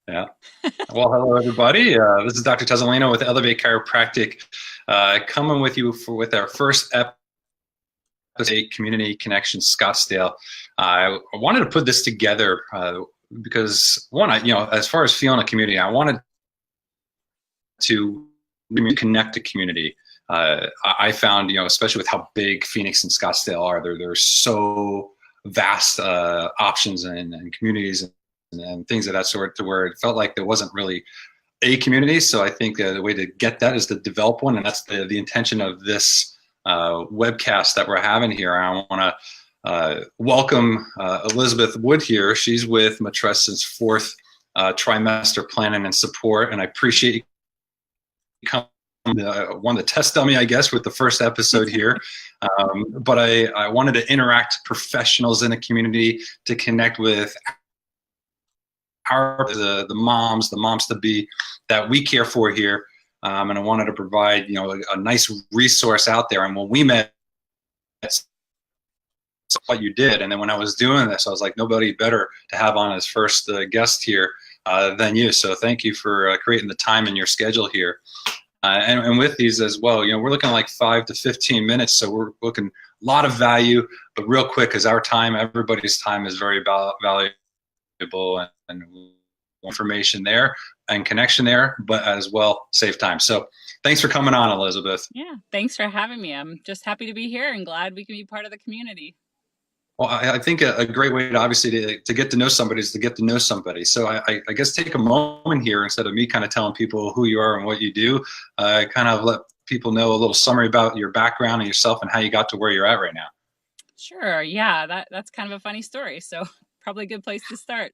Yeah. Well, hello everybody. This is Dr. Tezolino with Elevate Chiropractic, coming with you with our first episode, Community Connection Scottsdale. I wanted to put this together because one, as far as feeling a community, I wanted to connect the community. I found, especially with how big Phoenix and Scottsdale are, there's so vast options and communities and things of that sort, to where it felt like there wasn't really a community. So I think the way to get that is to develop one, and that's the intention of this webcast that we're having here. I want to welcome Elizabeth Wood here. She's with Matrescence fourth trimester planning and support, and I appreciate you coming. One to test dummy, I guess, with the first episode here. But I wanted to interact professionals in the community to connect with the moms to be that we care for here, and I wanted to provide a nice resource out there. And when we met, that's what you did. And then when I was doing this, I was like, nobody better to have on as first guest here than you. So thank you for creating the time in your schedule here. And with these as well, we're looking like 5 to 15 minutes. So we're looking a lot of value, but real quick, because our time, everybody's time is very valuable, and information there and connection there, but as well save time. So thanks for coming on, Elizabeth. Yeah, thanks for having me. I'm just happy to be here and glad we can be part of the community. Well, I think a great way to obviously to get to know somebody is to get to know somebody. So I guess take a moment here, instead of me kind of telling people who you are and what you do, kind of let people know a little summary about your background and yourself and how you got to where you're at right now. Sure. Yeah, that's kind of a funny story. So probably a good place to start.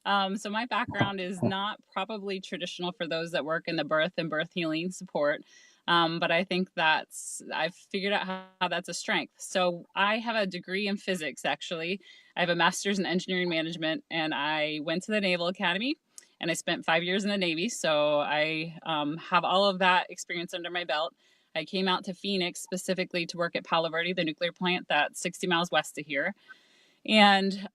So my background is not probably traditional for those that work in the birth and birth healing support. But I think I've figured out how that's a strength. So I have a degree in physics, actually. I have a master's in engineering management, and I went to the Naval Academy, and I spent 5 years in the Navy. So I have all of that experience under my belt. I came out to Phoenix specifically to work at Palo Verde, the nuclear plant that's 60 miles west of here. And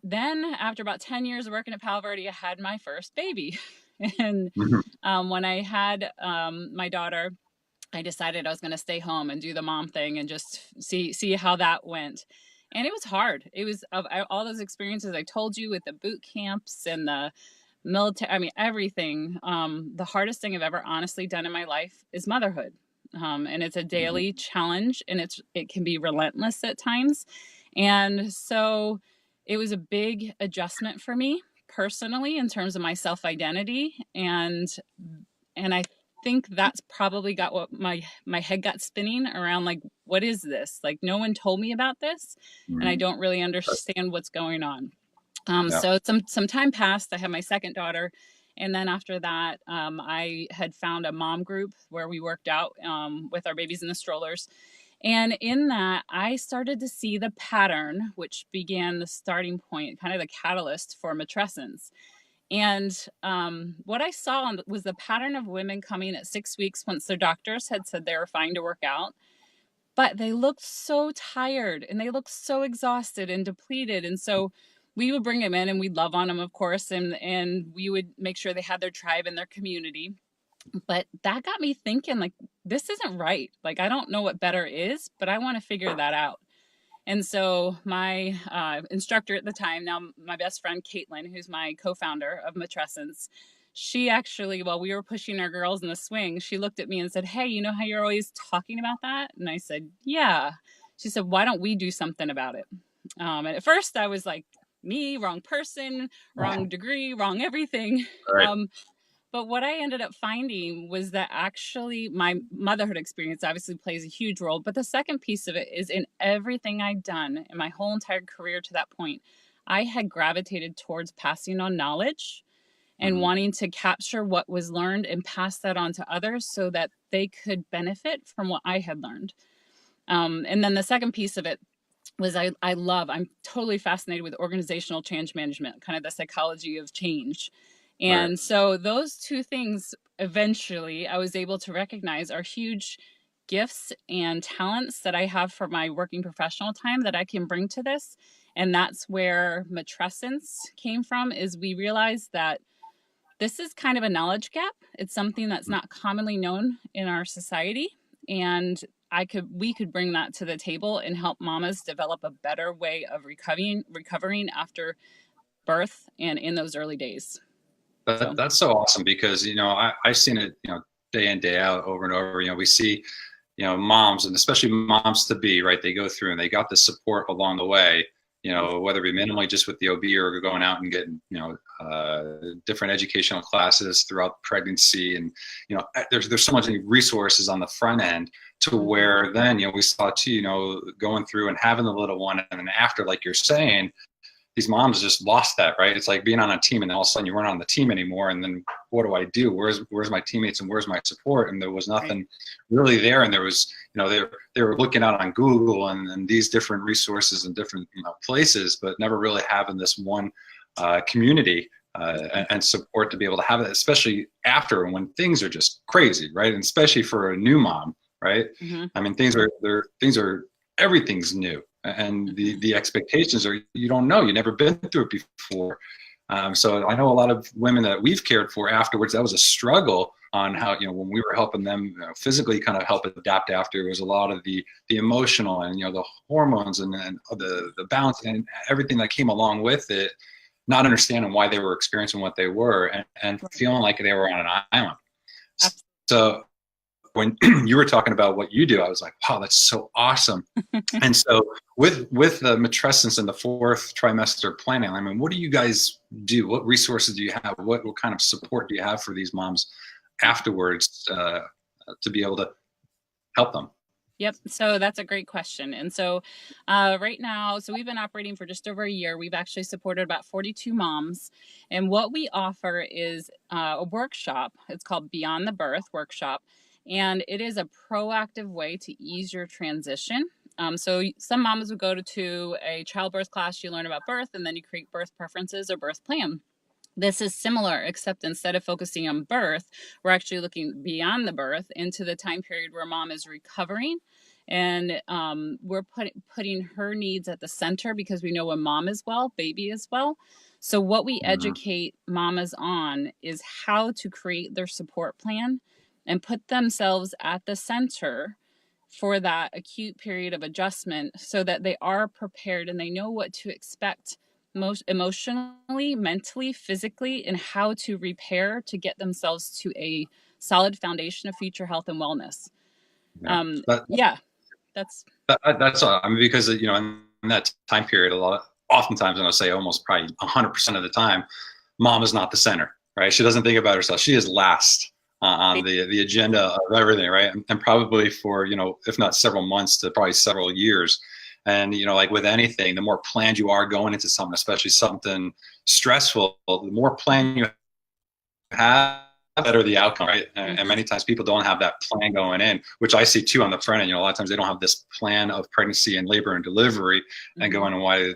then after about 10 years of working at Palo Verde, I had my first baby. And when I had my daughter, I decided I was going to stay home and do the mom thing and just see how that went. And it was hard. It was of all those experiences I told you with the boot camps and the military, I mean, everything. The hardest thing I've ever honestly done in my life is motherhood. And it's a daily challenge, and it can be relentless at times. And so it was a big adjustment for me personally in terms of my self-identity. And I think that's probably got what my head got spinning around, like, what is this? Like, no one told me about this, and I don't really understand what's going on. So some time passed. I had my second daughter. And then after that, I had found a mom group where we worked out with our babies in the strollers. And in that, I started to see the pattern, which began the starting point, kind of the catalyst for Matrescence. And what I saw was the pattern of women coming at 6 weeks once their doctors had said they were fine to work out. But they looked so tired, and they looked so exhausted and depleted. And so we would bring them in, and we'd love on them, of course, and we would make sure they had their tribe and their community. But that got me thinking, like, this isn't right. Like, I don't know what better is, but I want to figure that out. And so my instructor at the time, now my best friend, Caitlin, who's my co-founder of Matrescence, she actually, while we were pushing our girls in the swing, she looked at me and said, "Hey, you know how you're always talking about that?" And I said, "Yeah." She said, "Why don't we do something about it?" And at first I was like, me, wrong person, wrong degree, wrong everything. Right. But what I ended up finding was that actually my motherhood experience obviously plays a huge role. But the second piece of it is, in everything I'd done in my whole entire career to that point, I had gravitated towards passing on knowledge and wanting to capture what was learned and pass that on to others so that they could benefit from what I had learned. And then the second piece of it was I'm totally fascinated with organizational change management, kind of the psychology of change. And so those two things, eventually, I was able to recognize are huge gifts and talents that I have for my working professional time that I can bring to this. And that's where Matrescence came from, is we realized that This is kind of a knowledge gap. It's something that's not commonly known in our society, and we could bring that to the table and help mamas develop a better way of recovering after birth and in those early days. So That's so awesome because, I've seen it, day in, day out, over and over. We see, moms, and especially moms to be, right? They go through and they got the support along the way, whether it be minimally just with the OB or going out and getting, different educational classes throughout pregnancy. And, there's so much resources on the front end to where then, we saw too, going through and having the little one. And then after, like you're saying, these moms just lost that, right? It's like being on a team and then all of a sudden you weren't on the team anymore. And then what do I do? Where's my teammates and where's my support? And there was nothing really there. And there was, they were looking out on Google and these different resources and different, places, but never really having this one community and support to be able to have it, especially after and when things are just crazy, right? And especially for a new mom, right? mm-hmm. I mean, everything's new. And the expectations are, you don't know, you've never been through it before. So I know a lot of women that we've cared for afterwards, that was a struggle on how, when we were helping them physically kind of help adapt after, it was a lot of the emotional and, the hormones and the balance and everything that came along with it, not understanding why they were experiencing what they were and feeling like they were on an island. So when you were talking about what you do, I was like, wow, that's so awesome. And so with the Matrescence and the 4th trimester planning, I mean, what do you guys do? What resources do you have? What kind of support do you have for these moms afterwards to be able to help them? Yep. So that's a great question. And so right now, so we've been operating for just over a year. We've actually supported about 42 moms. And what we offer is a workshop. It's called Beyond the Birth Workshop. And it is a proactive way to ease your transition. So some moms would go to a childbirth class, you learn about birth, and then you create birth preferences or birth plan. This is similar, except instead of focusing on birth, we're actually looking beyond the birth into the time period where mom is recovering. And we're putting her needs at the center because we know when mom is well, baby is well. So what we educate mamas on is how to create their support plan and put themselves at the center for that acute period of adjustment so that they are prepared and they know what to expect most emotionally, mentally, physically, and how to repair to get themselves to a solid foundation of future health and wellness. That's all. I mean, because in that time period, oftentimes, and I'll say almost probably 100% of the time, mom is not the center, right? She doesn't think about herself. She is last on the agenda of everything, right? And probably for if not several months to probably several years. And, like with anything, the more planned you are going into something, especially something stressful, the more plan you have, the better the outcome, right? And many times people don't have that plan going in, which I see too on the front end. A lot of times they don't have this plan of pregnancy and labor and delivery and going and why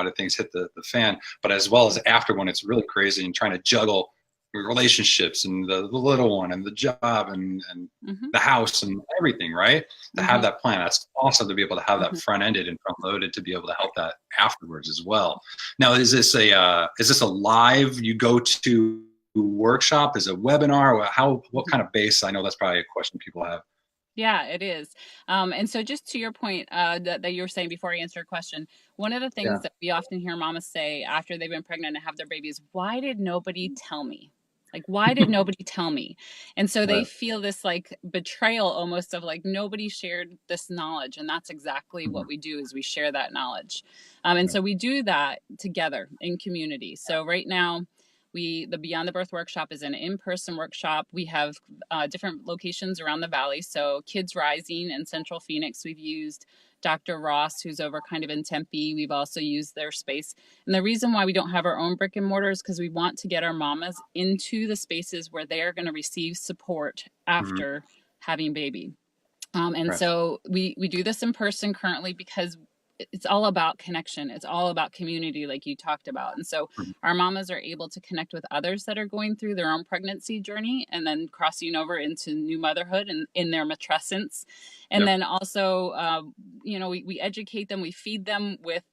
do things hit the fan. But as well as after, when it's really crazy and trying to juggle relationships and the little one and the job and the house and everything, right? To have that plan, that's awesome to be able to have that front ended and front loaded to be able to help that afterwards as well. Now, is this a live, you go to workshop? Is it a webinar? What kind of base? I know that's probably a question people have. Yeah, it is. And so just to your point that you were saying before I answer your question, one of the things that we often hear mamas say after they've been pregnant and have their babies, why did nobody tell me? Like, why did nobody tell me? And so they feel this like betrayal almost of like nobody shared this knowledge. And that's exactly what we do, is we share that knowledge. And so we do that together in community. So right now, the Beyond the Birth workshop is an in-person workshop. We have different locations around the valley. So Kids Rising in Central Phoenix, we've used Dr. Ross, who's over kind of in Tempe. We've also used their space. And the reason why we don't have our own brick and mortar is because we want to get our mamas into the spaces where they are going to receive support after having baby. So we do this in person currently because it's all about connection. It's all about community, like you talked about. And so our mamas are able to connect with others that are going through their own pregnancy journey and then crossing over into new motherhood and in their matrescence. And then also, we educate them, we feed them with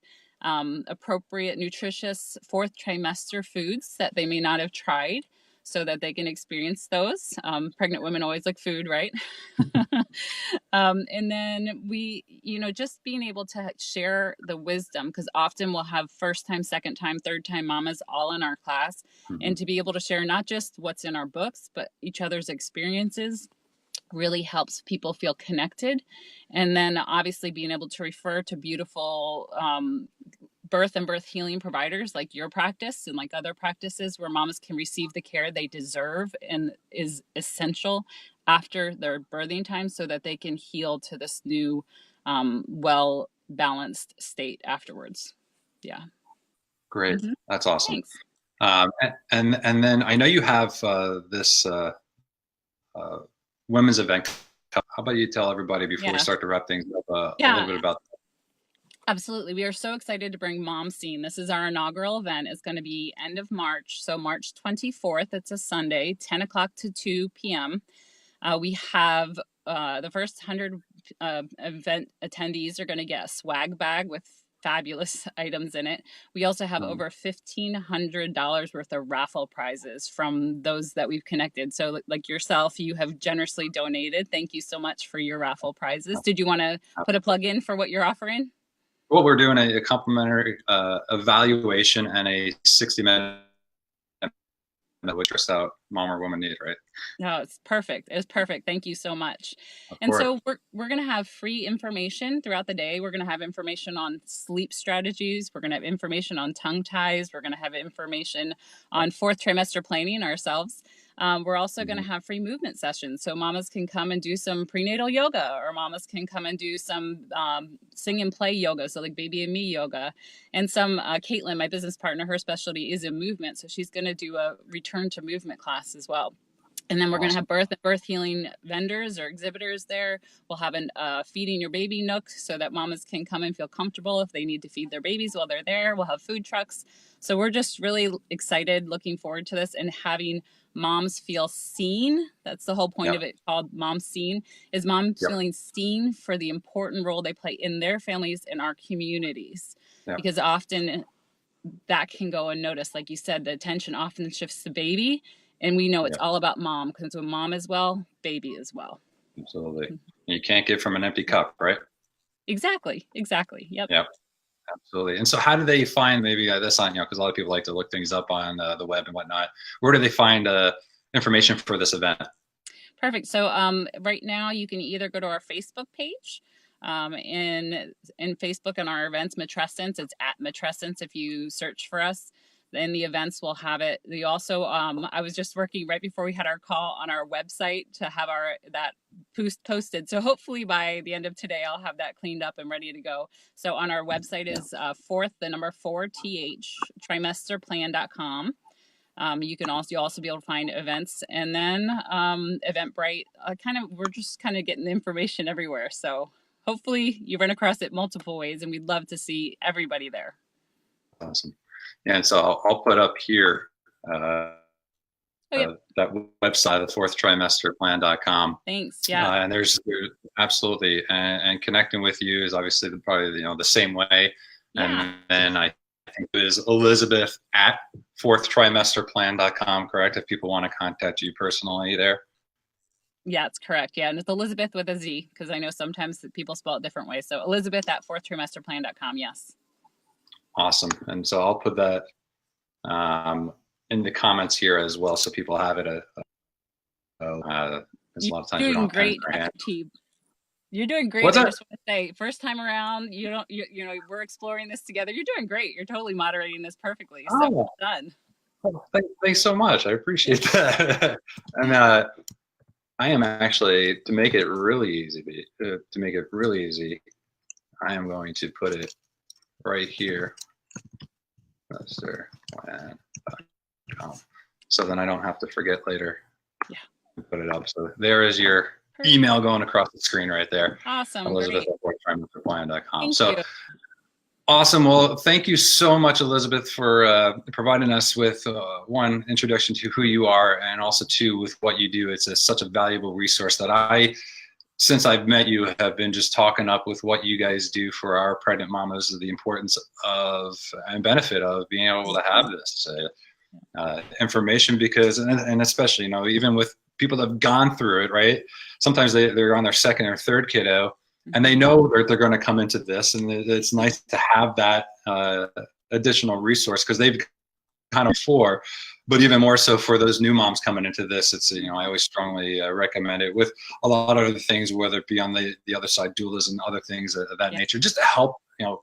appropriate, nutritious 4th trimester foods that they may not have tried. so that they can experience those. Pregnant women always like food, right? And then we, just being able to share the wisdom, because often we'll have first time, second time, third time mamas all in our class, Mhm. and to be able to share not just what's in our books, but each other's experiences really helps people feel connected. And then obviously being able to refer to beautiful birth and birth healing providers like your practice and like other practices where mamas can receive the care they deserve and is essential after their birthing time so that they can heal to this new well balanced state afterwards. Yeah. Great. Hmm. That's awesome. Thanks. And then I know you have this uh, women's event. How about you tell everybody before we Yeah. start to wrap things up a little Yeah. bit about Absolutely. We are so excited to bring Mom Scene. This is our inaugural event. It's going to be end of March. So March 24th, it's a Sunday, 10 o'clock to 2 p.m. We have the first 100 event attendees are going to get a swag bag with fabulous items in it. We also have over $1,500 worth of raffle prizes from those that we've connected. So like yourself, you have generously donated. Thank you so much for your raffle prizes. Did you want to put a plug in for what you're offering? Well, we're doing a complimentary evaluation and a 60-minute that would dress out mom or woman need, right? No, it's perfect. It's perfect. Thank you so much. Of And course. so we're going to have free information throughout the day. We're going to have information on sleep strategies. We're going to have information on tongue ties. We're going to have information on fourth trimester planning ourselves. We're also going to have free movement sessions. So mamas can come and do some prenatal yoga, or mamas can come and do some sing and play yoga. So like baby and me yoga. And some, Caitlin, my business partner, her specialty is in movement. So she's going to do a return to movement class as well. And then we're going to have birth and birth healing vendors or exhibitors there. We'll have a feeding your baby nook so that mamas can come and feel comfortable if they need to feed their babies while they're there. We'll have food trucks. So we're just really excited, looking forward to this and having moms feel seen. That's the whole point of it, called Mom Seen, is moms feeling seen for the important role they play in their families and our communities. Because often that can go unnoticed. Like you said, the attention often shifts to baby. And we know it's all about mom, because when mom is well, baby is well. Absolutely. You can't give from an empty cup, right? Exactly. Exactly. Yep. Yep. Absolutely. And so how do they find maybe this on, because a lot of people like to look things up on the web and whatnot. Where do they find information for this event? Perfect. So right now you can either go to our Facebook page, in Facebook and our events, Matrescence. It's at Matrescence if you search for us. Then the events will have it. We also, I was just working right before we had our call on our website to have that posted. So hopefully by the end of today, I'll have that cleaned up and ready to go. So on our website is the number 4th, trimesterplan.com. You'll also be able to find events, and then Eventbrite. We're just kind of getting the information everywhere. So hopefully you run across it multiple ways, and we'd love to see everybody there. Awesome. And so I'll put up here that website, the fourthtrimesterplan.com. Thanks. Yeah. And there's absolutely, and connecting with you is obviously probably the same way. And then I think it is Elizabeth at fourthtrimesterplan.com, correct? If people want to contact you personally there. Yeah, it's correct. Yeah, and it's Elizabeth with a Z, because I know sometimes people spell it different ways. So Elizabeth at fourthtrimesterplan.com. Yes. Awesome. And so I'll put that in the comments here as well, so people have it. There's a lot of times we don't great, You're doing great. What's I that? just want to say, first time around, we're exploring this together. You're doing great. You're totally moderating this perfectly. So well done. Oh, thanks so much. I appreciate that. And I am actually, to make it really easy, I am going to put it right here. So then I don't have to forget later. Yeah. To put it up. So there is your email going across the screen right there. Awesome. Elizabeth at fourthtrimesterplan.com. So awesome. Well, thank you so much, Elizabeth, for providing us with one, introduction to who you are, and also two, with what you do. It's such a valuable resource that since I've met you, have been just talking up with what you guys do for our pregnant mamas, the importance of and benefit of being able to have this. information, because, and especially, you know, even with people that have gone through it, right? Sometimes they're on their second or third kiddo, and they know that they're going to come into this, and it's nice to have that additional resource, because they've kind of before. But even more so for those new moms coming into this, it's, you know, I always strongly recommend it, with a lot of other things, whether it be on the other side, doulas and other things of that nature, just to help, you know,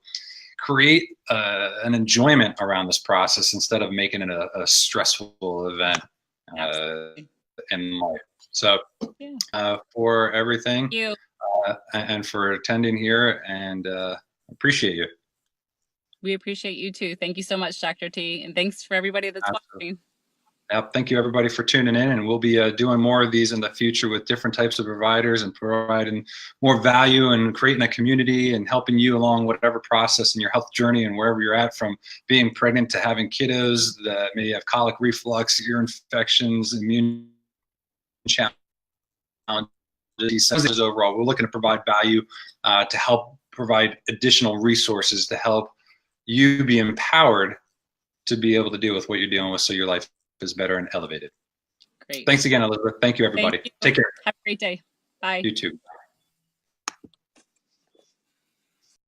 create an enjoyment around this process instead of making it a stressful event in life. So for everything, and for attending here, and appreciate you. We appreciate you too. Thank you so much, Dr. T. And thanks for everybody that's watching. Yep. Thank you, everybody, for tuning in. And we'll be doing more of these in the future with different types of providers, and providing more value and creating a community and helping you along whatever process in your health journey and wherever you're at, from being pregnant to having kiddos that may have colic reflux, ear infections, immune challenges. Overall, we're looking to provide value to help provide additional resources to help you be empowered to be able to deal with what you're dealing with, so your life is better and elevated. Great. Thanks again, Elizabeth. Thank you, everybody. Thank you. Take care. Have a great day. Bye. You too.